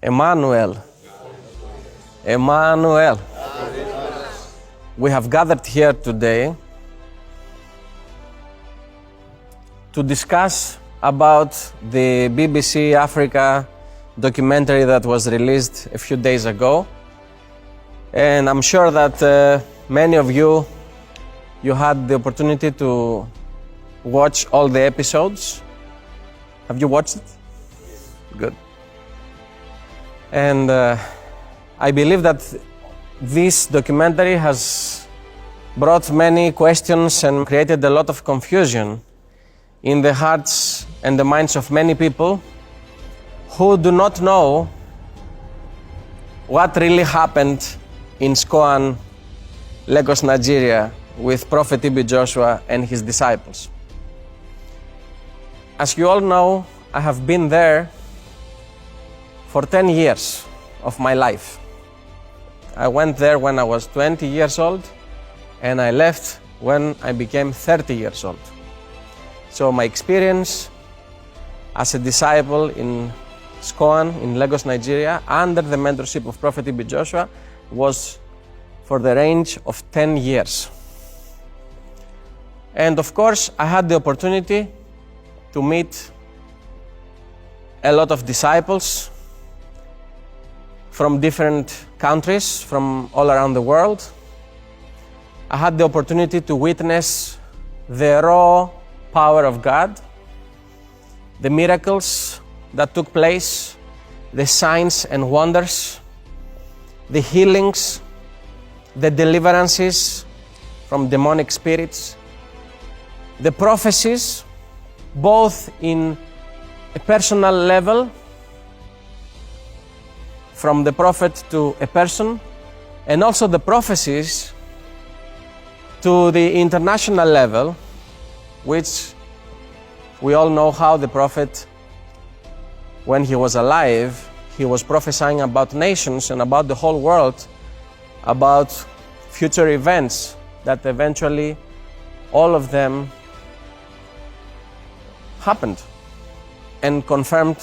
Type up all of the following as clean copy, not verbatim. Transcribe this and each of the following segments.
Emmanuel. Emmanuel. We have gathered here today to discuss about the BBC Africa documentary that was released a few days ago. And I'm sure that many of you had the opportunity to watch all the episodes. Have you watched it? Good. And I believe that this documentary has brought many questions and created a lot of confusion in the hearts and the minds of many people who do not know what really happened in Scoan, Lagos, Nigeria, with Prophet TB Joshua and his disciples. As you all know, I have been there for 10 years of my life. I went there when I was 20 years old, and I left when I became 30 years old. So my experience as a disciple in Scoan, in Lagos, Nigeria, under the mentorship of Prophet TB Joshua, was for the range of 10 years. And of course, I had the opportunity to meet a lot of disciples from different countries, from all around the world. I had the opportunity to witness the raw power of God, the miracles that took place, the signs and wonders, the healings, the deliverances from demonic spirits, the prophecies, both in a personal level, from the prophet to a person, and also the prophecies to the international level, which we all know how the prophet, when he was alive, he was prophesying about nations and about the whole world, about future events that eventually all of them happened and confirmed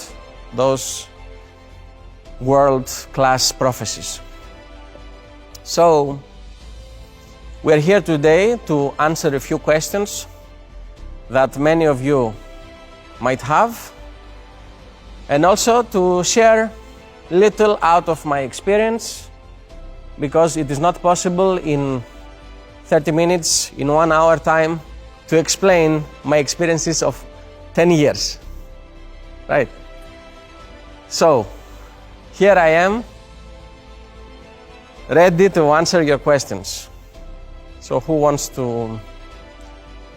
those world-class prophecies. So we're here today to answer a few questions that many of you might have, and also to share little out of my experience, because it is not possible in 30 minutes, in 1 hour time, to explain my experiences of 10 years, right? So, here I am, ready to answer your questions. So, who wants to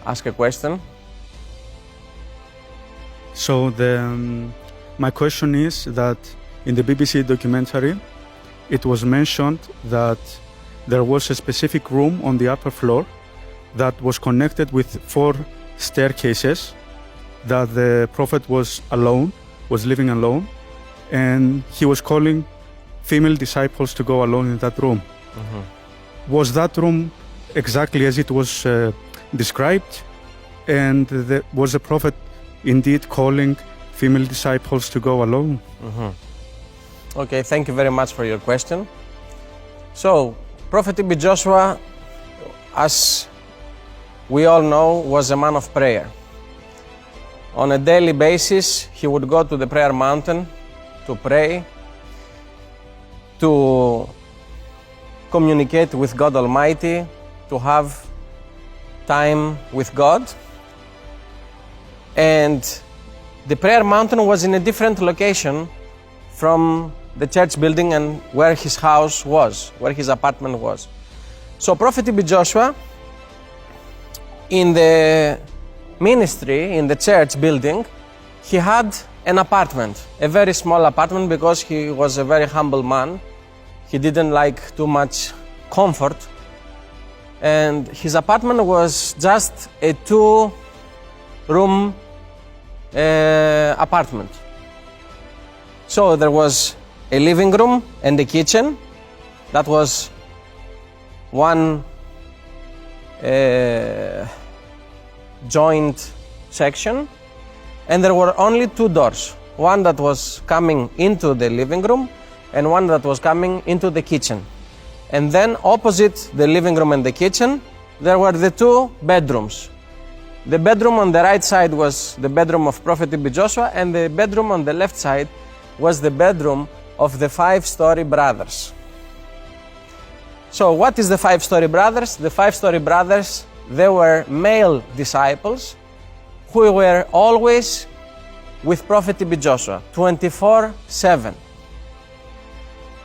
ask a question? So, my question is that in the BBC documentary, it was mentioned that there was a specific room on the upper floor that was connected with 4 staircases, that the prophet was alone, was living alone, and he was calling female disciples to go alone in that room. Mm-hmm. Was that room exactly as it was described? And was the prophet indeed calling female disciples to go alone? Mm-hmm. Okay, thank you very much for your question. So, Prophet TB Joshua, as we all know, was a man of prayer. On a daily basis, he would go to the prayer mountain to pray, to communicate with God Almighty, to have time with God. And the prayer mountain was in a different location from the church building and where his house was, where his apartment was. So Prophet TB Joshua, in the ministry, in the church building, he had an apartment, a very small apartment, because he was a very humble man. He didn't like too much comfort. And his apartment was just a 2-room apartment. So there was a living room and a kitchen. That was one joint section, and there were only 2 doors. One that was coming into the living room and one that was coming into the kitchen. And then opposite the living room and the kitchen, there were the two bedrooms. The bedroom on the right side was the bedroom of Prophet T.B. Joshua, and the bedroom on the left side was the bedroom of the 5-story brothers. So what is the 5-story brothers? The 5-story brothers, they were male disciples who were always with Prophet T.B. Joshua, 24/7.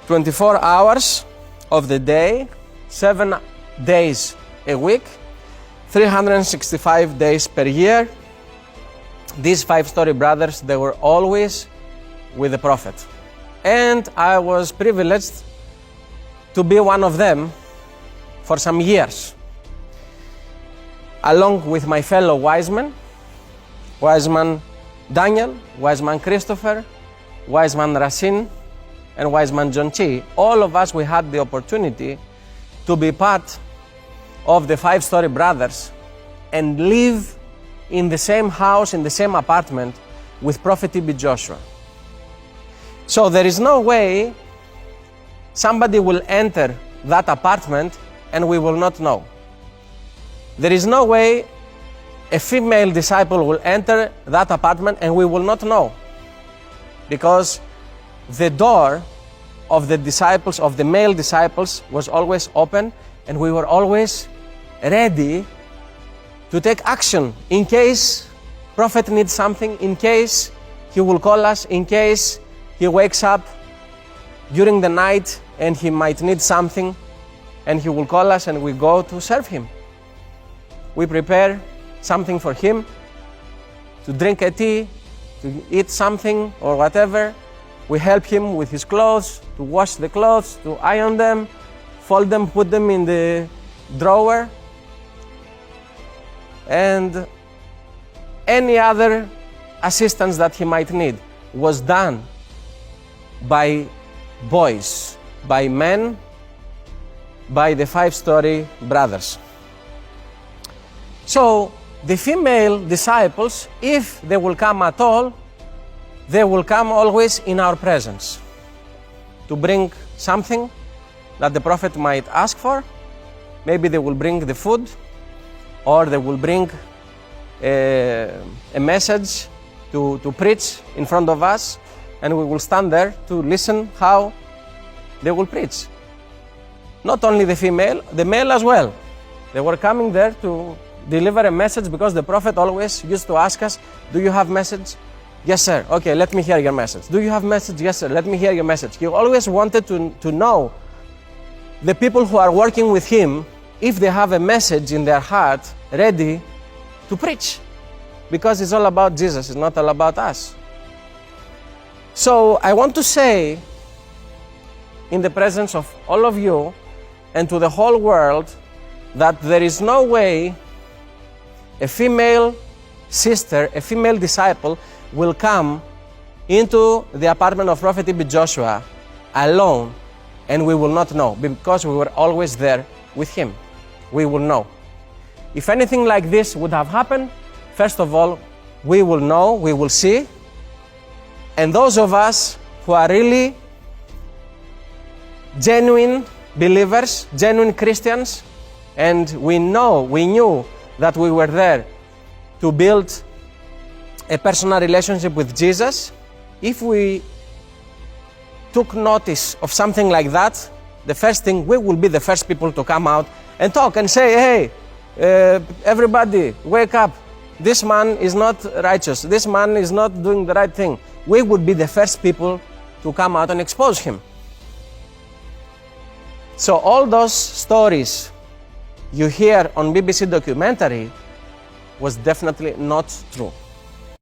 24 hours of the day, 7 days a week, 365 days per year. These 5-story brothers, they were always with the Prophet. And I was privileged to be one of them for some years, along with my fellow wisemen, wiseman Daniel, wiseman Christopher, wiseman Racine, and wiseman John Chi. All of us, we had the opportunity to be part of the 5-story brothers and live in the same house, in the same apartment with Prophet T.B. Joshua. So there is no way somebody will enter that apartment and we will not know. There is no way a female disciple will enter that apartment and we will not know, because the door of the disciples, of the male disciples, was always open, and we were always ready to take action in case Prophet needs something, in case he will call us, in case he wakes up during the night and he might need something, and he will call us and we go to serve him. We prepare something for him, to drink a tea, to eat something or whatever. We help him with his clothes, to wash the clothes, to iron them, fold them, put them in the drawer, and any other assistance that he might need was done by boys, by men, by the 5-story brothers. So the female disciples, if they will come at all, they will come always in our presence to bring something that the Prophet might ask for. Maybe they will bring the food, or they will bring a message to preach in front of us, and we will stand there to listen how they will preach. Not only the female, the male as well. They were coming there to deliver a message, because the Prophet always used to ask us, do you have message? Yes, sir. Okay, let me hear your message. Do you have message? Yes, sir. Let me hear your message. He always wanted to know the people who are working with him, if they have a message in their heart ready to preach, because it's all about Jesus, it's not all about us. So I want to say, in the presence of all of you and to the whole world, that there is no way a female sister, a female disciple will come into the apartment of Prophet T.B. Joshua alone and we will not know, because we were always there with him. We will know. If anything like this would have happened, first of all, we will know, we will see, and those of us who are really genuine believers, genuine Christians, and we knew that we were there to build a personal relationship with Jesus, if we took notice of something like that, the first thing, we will be the first people to come out and talk and say, hey, everybody, wake up. This man is not righteous. This man is not doing the right thing. We would be the first people to come out and expose him. So all those stories you hear on BBC documentary was definitely not true.